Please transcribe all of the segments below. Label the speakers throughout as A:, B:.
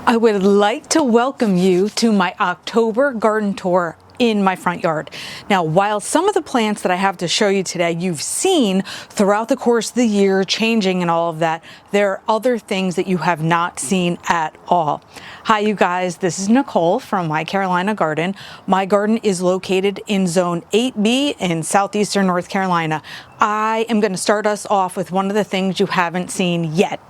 A: I would like to welcome you to my October garden tour in my front yard. Now, while some of the plants that I have to show you today you've seen throughout the course of the year changing and all of that, there are other things that you have not seen at all. Hi you guys, this is Nicole from My Carolina Garden. My garden is located in Zone 8B in southeastern North Carolina. I am going to start us off with one of the things you haven't seen yet.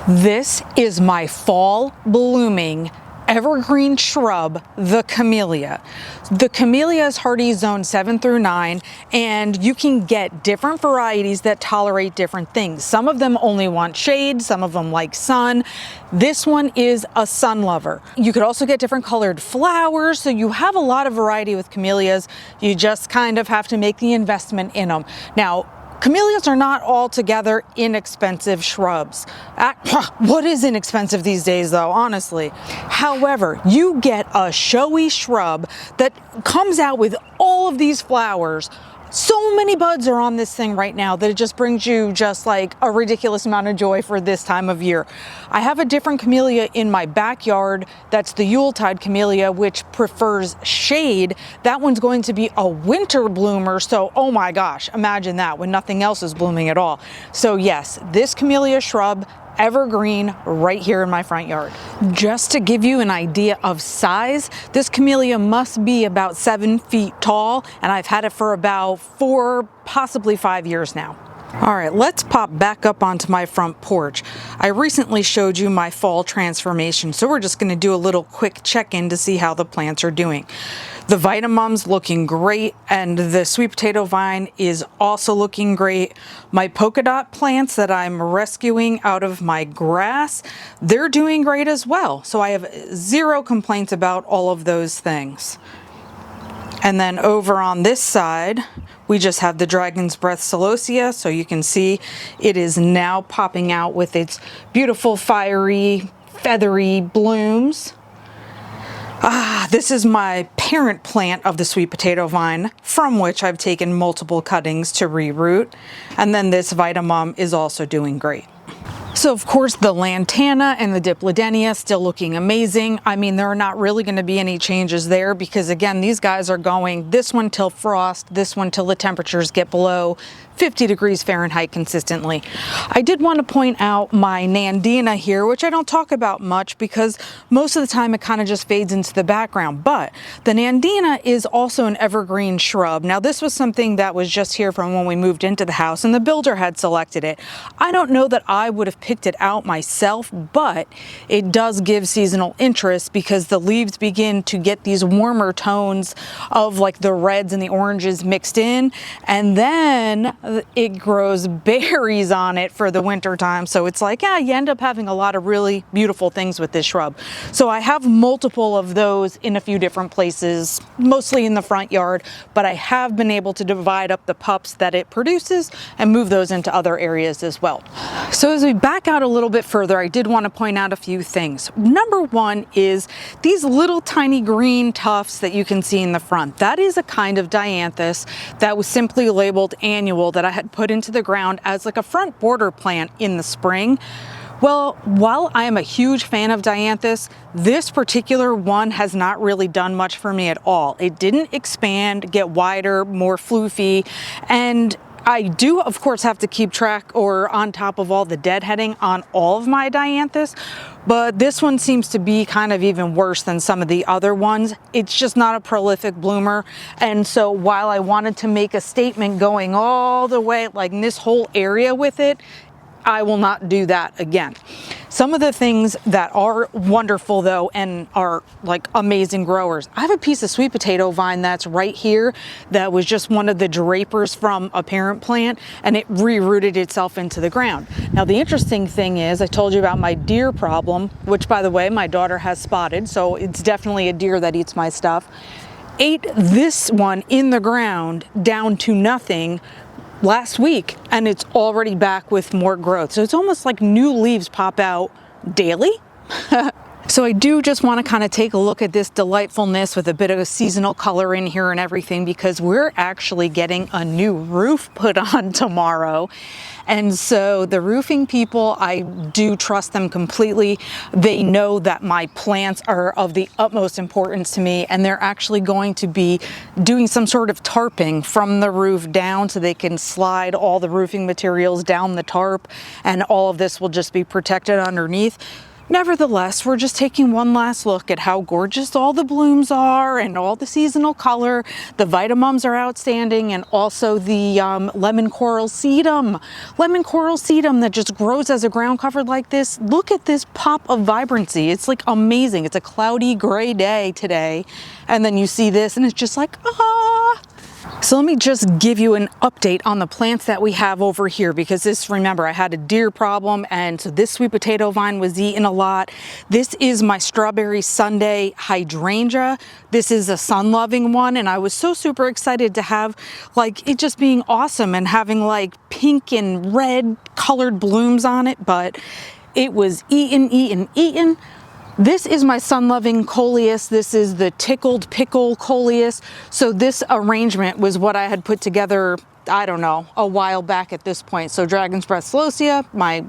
A: This is my fall blooming evergreen shrub, the Camellia. The Camellia is hardy zone 7 through 9, and you can get different varieties that tolerate different things. Some of them only want shade, some of them like sun. This one is a sun lover. You could also get different colored flowers, so you have a lot of variety with camellias. You just kind of have to make the investment in them. Now, camellias are not altogether inexpensive shrubs. What is inexpensive these days though, honestly? However, you get a showy shrub that comes out with all of these flowers. So many buds are on this thing right now that it just brings you just like a ridiculous amount of joy for this time of year. I have a different camellia in my backyard. That's the Yuletide camellia, which prefers shade. That one's going to be a winter bloomer. So, oh my gosh, imagine that when nothing else is blooming at all. So yes, this camellia shrub, evergreen, right here in my front yard. Just to give you an idea of size, this camellia must be about 7 feet tall, and I've had it for about 4, possibly 5 years now. All right, let's pop back up onto my front porch. I recently showed you my fall transformation, so we're just going to do a little quick check-in to see how the plants are doing. The Vitamum's looking great, and the sweet potato vine is also looking great. My polka dot plants that I'm rescuing out of my grass, they're doing great as well. So I have zero complaints about all of those things. And then over on this side, we just have the Dragon's Breath Celosia, so you can see it is now popping out with its beautiful fiery, feathery blooms. This is my parent plant of the sweet potato vine, from which I've taken multiple cuttings to reroot. And then this Vitamum is also doing great. So of course the Lantana and the Dipladenia still looking amazing. I mean, there are not really going to be any changes there because again, these guys are going this one till frost, this one till the temperatures get below 50 degrees Fahrenheit consistently. I did want to point out my Nandina here, which I don't talk about much because most of the time it kind of just fades into the background, but the Nandina is also an evergreen shrub. Now this was something that was just here from when we moved into the house and the builder had selected it. I don't know that I would have picked it out myself, but it does give seasonal interest because the leaves begin to get these warmer tones of like the reds and the oranges mixed in, and then it grows berries on it for the winter time. So it's like, yeah, you end up having a lot of really beautiful things with this shrub. So I have multiple of those in a few different places, mostly in the front yard, but I have been able to divide up the pups that it produces and move those into other areas as well. So as we back out a little bit further, I did want to point out a few things. Number one is these little tiny green tufts that you can see in the front. That is a kind of dianthus that was simply labeled annual that I had put into the ground as like a front border plant in the spring. Well, while I am a huge fan of dianthus, this particular one has not really done much for me at all. It didn't expand, get wider, more floofy, and I do, of course, have to keep track or on top of all the deadheading on all of my dianthus, but this one seems to be kind of even worse than some of the other ones. It's just not a prolific bloomer, and so while I wanted to make a statement going all the way, like in this whole area with it, I will not do that again. Some of the things that are wonderful though and are like amazing growers. I have a piece of sweet potato vine that's right here that was just one of the drapers from a parent plant, and it re-rooted itself into the ground. Now the interesting thing is I told you about my deer problem, which by the way my daughter has spotted, so it's definitely a deer that eats my stuff. Ate this one in the ground down to nothing last week, and it's already back with more growth. So it's almost like new leaves pop out daily. So I do just want to kind of take a look at this delightfulness with a bit of a seasonal color in here and everything, because we're actually getting a new roof put on tomorrow. And so the roofing people, I do trust them completely. They know that my plants are of the utmost importance to me, and they're actually going to be doing some sort of tarping from the roof down so they can slide all the roofing materials down the tarp, and all of this will just be protected underneath. Nevertheless, we're just taking one last look at how gorgeous all the blooms are and all the seasonal color. The vitamums are outstanding, and also the lemon coral sedum. Lemon coral sedum that just grows as a ground cover like this. Look at this pop of vibrancy. It's like amazing. It's a cloudy gray day today, and then you see this and it's just like, ah. So let me just give you an update on the plants that we have over here, because this, remember, I had a deer problem, and so this sweet potato vine was eaten a lot. This is my strawberry Sunday hydrangea. This is a sun-loving one, and I was so super excited to have like it just being awesome and having like pink and red colored blooms on it, but it was eaten. This is my sun-loving coleus. This is the tickled pickle coleus. So this arrangement was what I had put together, I don't know, a while back at this point. So dragon's breath celosia, my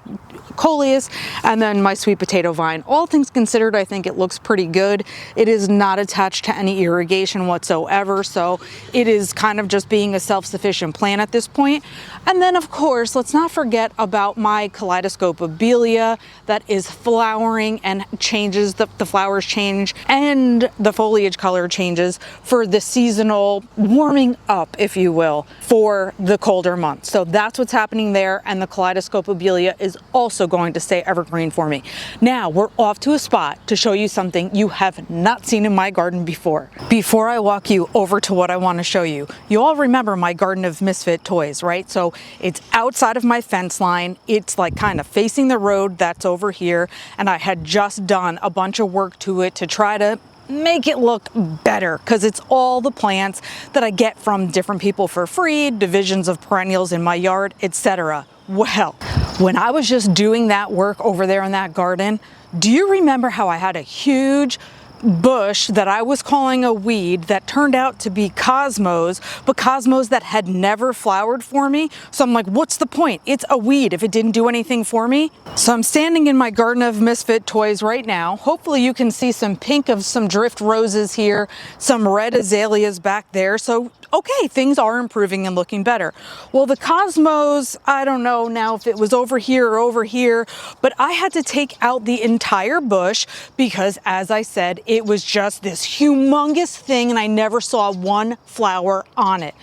A: coleus, and then my sweet potato vine. All things considered, I think it looks pretty good. It is not attached to any irrigation whatsoever, so it is kind of just being a self-sufficient plant at this point. And then, of course, let's not forget about my kaleidoscopobelia that is flowering and changes, the flowers change and the foliage color changes for the seasonal warming up, if you will, for the colder months. So that's what's happening there, and the kaleidoscopobelia is also going to stay evergreen for me. Now we're off to a spot to show you something you have not seen in my garden before. Before I walk you over to what I want to show you, you all remember my garden of misfit toys, right? So it's outside of my fence line. It's like kind of facing the road that's over here, and I had just done a bunch of work to it to try to make it look better, because it's all the plants that I get from different people for free, divisions of perennials in my yard, etc. Well, when I was just doing that work over there in that garden, do you remember how I had a huge bush that I was calling a weed that turned out to be cosmos, but cosmos that had never flowered for me? So I'm like, what's the point? It's a weed if it didn't do anything for me. So I'm standing in my garden of misfit toys right now. Hopefully you can see some pink of some drift roses here, some red azaleas back there. So okay, things are improving and looking better. Well, the cosmos, I don't know now if it was over here or over here, but I had to take out the entire bush because, as I said, it was just this humongous thing and I never saw one flower on it.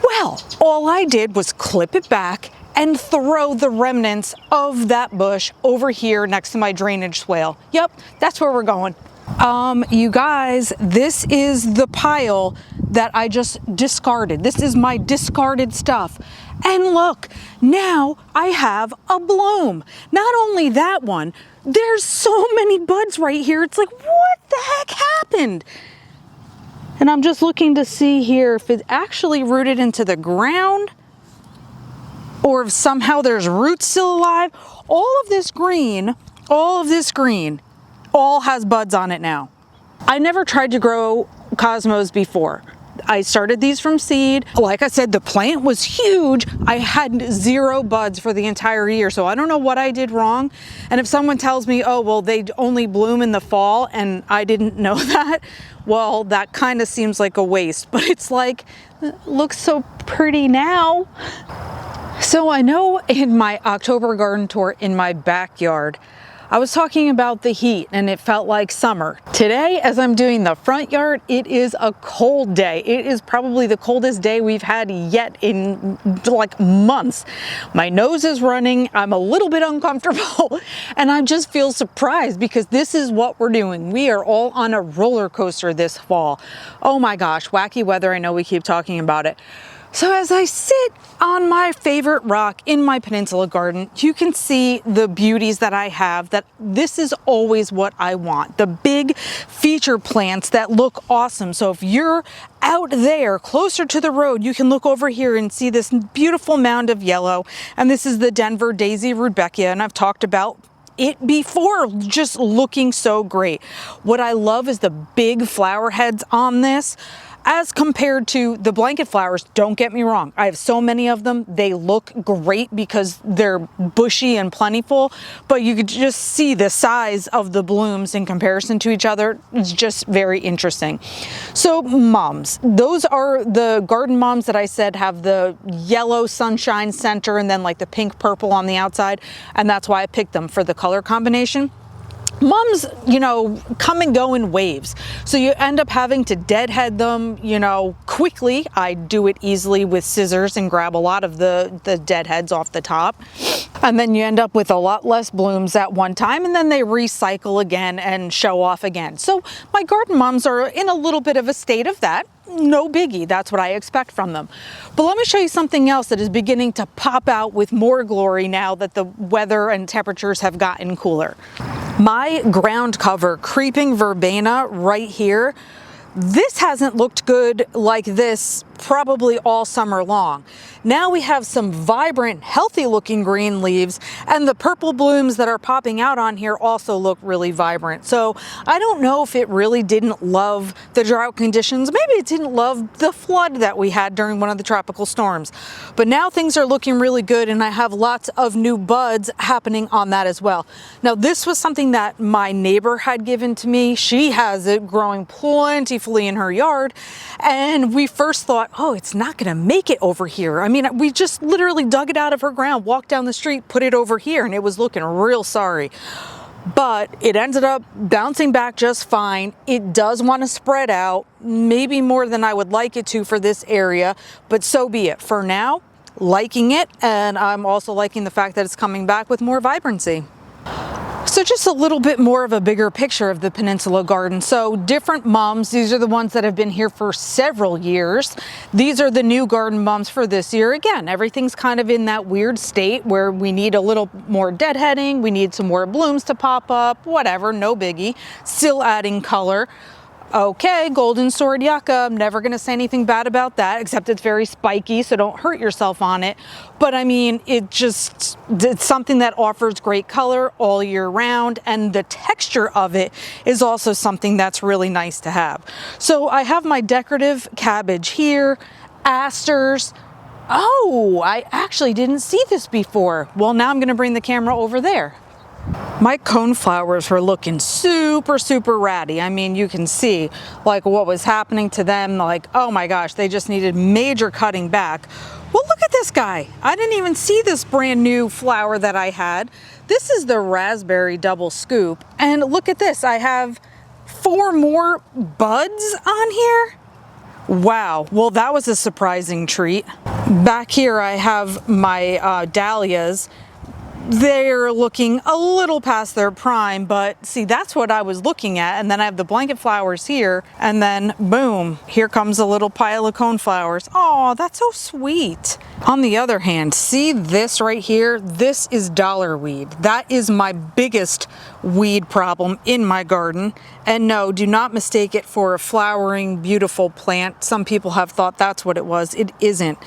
A: Well, all I did was clip it back and throw the remnants of that bush over here next to my drainage swale. Yep, that's where we're going. You guys, this is the pile that I just discarded. This is my discarded stuff. And look, now I have a bloom. Not only that one, there's so many buds right here. It's like, what the heck happened? And I'm just looking to see here if it actually rooted into the ground or if somehow there's roots still alive. All of this green all has buds on it now. I never tried to grow cosmos before. I started these from seed. Like I said, the plant was huge. I had 0 buds for the entire year, so I don't know what I did wrong. And if someone tells me, oh, well, they only bloom in the fall, and I didn't know that, well, that kind of seems like a waste. But it's like, it looks so pretty now. So I know in my October garden tour in my backyard, I was talking about the heat and it felt like summer. Today, as I'm doing the front yard, it is a cold day. It is probably the coldest day we've had yet in like months. My nose is running, I'm a little bit uncomfortable, and I just feel surprised because this is what we're doing. We are all on a roller coaster this fall. Oh my gosh, wacky weather, I know we keep talking about it. So as I sit on my favorite rock in my Peninsula garden, you can see the beauties that I have, that this is always what I want. The big feature plants that look awesome. So if you're out there closer to the road, you can look over here and see this beautiful mound of yellow. And this is the Denver Daisy Rudbeckia, and I've talked about it before, just looking so great. What I love is the big flower heads on this. As compared to the blanket flowers, don't get me wrong, I have so many of them. They look great because they're bushy and plentiful, but you could just see the size of the blooms in comparison to each other. It's just very interesting. So mums, those are the garden mums that I said have the yellow sunshine center and then like the pink purple on the outside, and that's why I picked them for the color combination. Mums, you know, come and go in waves. So you end up having to deadhead them, you know, quickly. I do it easily with scissors and grab a lot of the deadheads off the top. And then you end up with a lot less blooms at one time, and then they recycle again and show off again. So my garden mums are in a little bit of a state of that. No biggie, that's what I expect from them. But let me show you something else that is beginning to pop out with more glory now that the weather and temperatures have gotten cooler. My ground cover creeping verbena right here, this hasn't looked good like this probably all summer long. Now we have some vibrant, healthy looking green leaves, and the purple blooms that are popping out on here also look really vibrant. So I don't know if it really didn't love the drought conditions. Maybe it didn't love the flood that we had during one of the tropical storms. But now things are looking really good, and I have lots of new buds happening on that as well. Now this was something that my neighbor had given to me. She has it growing plentifully in her yard, and we first thought, oh, it's not gonna make it over here. I mean, we just literally dug it out of her ground, walked down the street, put it over here, and it was looking real sorry. But it ended up bouncing back just fine. It does want to spread out, maybe more than I would like it to for this area, but so be it. For now, liking it, and I'm also liking the fact that it's coming back with more vibrancy. So just a little bit more of a bigger picture of the Peninsula garden. So different mums, these are the ones that have been here for several years. These are the new garden mums for this year. Again, everything's kind of in that weird state where we need a little more deadheading, we need some more blooms to pop up, whatever, no biggie. Still adding color. Okay, golden sword yucca, I'm never gonna say anything bad about that, except it's very spiky, so don't hurt yourself on it. But I mean, it's something that offers great color all year round, and the texture of it is also something that's really nice to have. So I have my decorative cabbage here, asters. Oh, I actually didn't see this before. Well, now I'm gonna bring the camera over there. My coneflowers were looking super ratty. I mean, you can see like what was happening to them. Like, oh my gosh, they just needed major cutting back. Well, look at this guy. I didn't even see this brand new flower that I had. This is the raspberry double scoop. And look at this, I have 4 more buds on here. Wow, well, that was a surprising treat. Back here I have my dahlias. They're looking a little past their prime, but see, that's what I was looking at. And then I have the blanket flowers here, and then boom, here comes a little pile of coneflowers. Oh, that's so sweet. On the other hand, see this right here? This is dollar weed. That is my biggest weed problem in my garden. And no, do not mistake it for a flowering, beautiful plant. Some people have thought that's what it was. It isn't.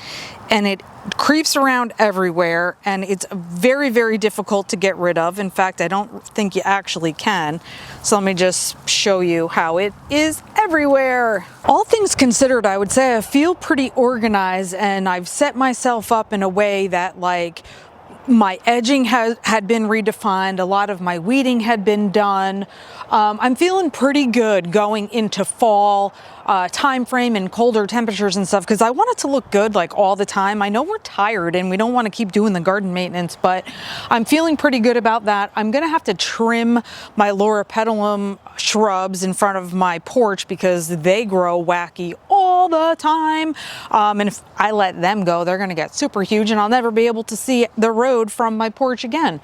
A: And it creeps around everywhere, and it's very difficult to get rid of. In fact, I don't think you actually can. So let me just show you how it is everywhere. All things considered, I would say I feel pretty organized, and I've set myself up in a way that, like, my edging had been redefined, a lot of my weeding had been done. I'm feeling pretty good going into fall time frame and colder temperatures and stuff, because I want it to look good like all the time. I know we're tired and we don't want to keep doing the garden maintenance, but I'm feeling pretty good about that. I'm gonna have to trim my loropetalum shrubs in front of my porch because they grow wacky all the time. And if I let them go, they're gonna get super huge and I'll never be able to see the road from my porch again.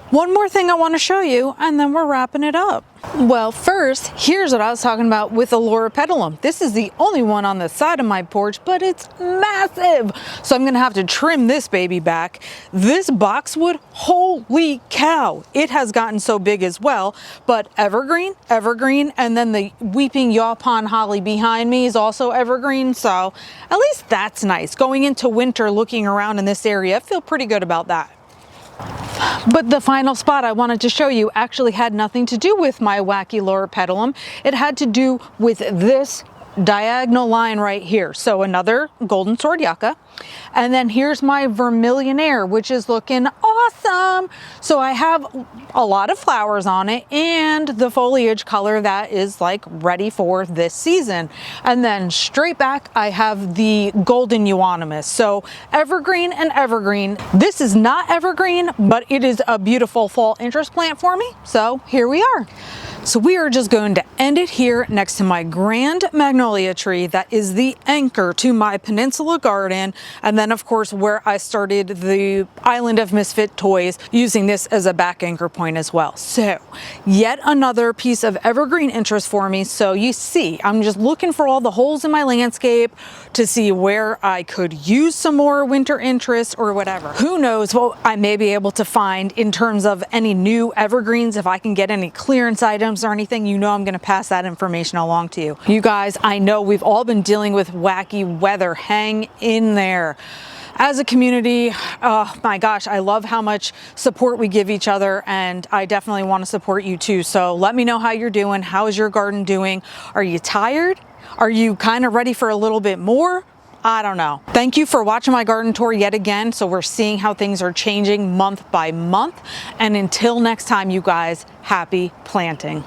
A: One more thing I want to show you, and then we're wrapping it up. Well, first, here's what I was talking about with the loropetalum. This is the only one on the side of my porch, but it's massive. So I'm gonna have to trim this baby back. This boxwood, holy cow, it has gotten so big as well. But evergreen, and then the weeping yaupon holly behind me is also evergreen. So at least that's nice. Going into winter, looking around in this area, I feel pretty good about that. But the final spot I wanted to show you actually had nothing to do with my wacky loropetalum. It had to do with this diagonal line right here. So another golden sword yucca. And then here's my vermillionaire, which is looking awesome. So I have a lot of flowers on it and the foliage color that is like ready for this season. And then straight back, I have the golden euonymus. So evergreen and evergreen. This is not evergreen, but it is a beautiful fall interest plant for me. So here we are. So we are just going to end it here next to my grand magnolia tree that is the anchor to my Peninsula garden. And then of course where I started the island of misfit toys, using this as a back anchor point as well. So yet another piece of evergreen interest for me. So you see, I'm just looking for all the holes in my landscape to see where I could use some more winter interest or whatever. Who knows what I may be able to find in terms of any new evergreens. If I can get any clearance items or anything, you know I'm going to pass that information along to you. You guys, I know we've all been dealing with wacky weather. Hang in there. As a community, oh my gosh, I love how much support we give each other, and I definitely want to support you too. So let me know how you're doing. How is your garden doing? Are you tired? Are you kind of ready for a little bit more? I don't know. Thank you for watching my garden tour yet again. So we're seeing how things are changing month by month. And until next time, you guys, happy planting.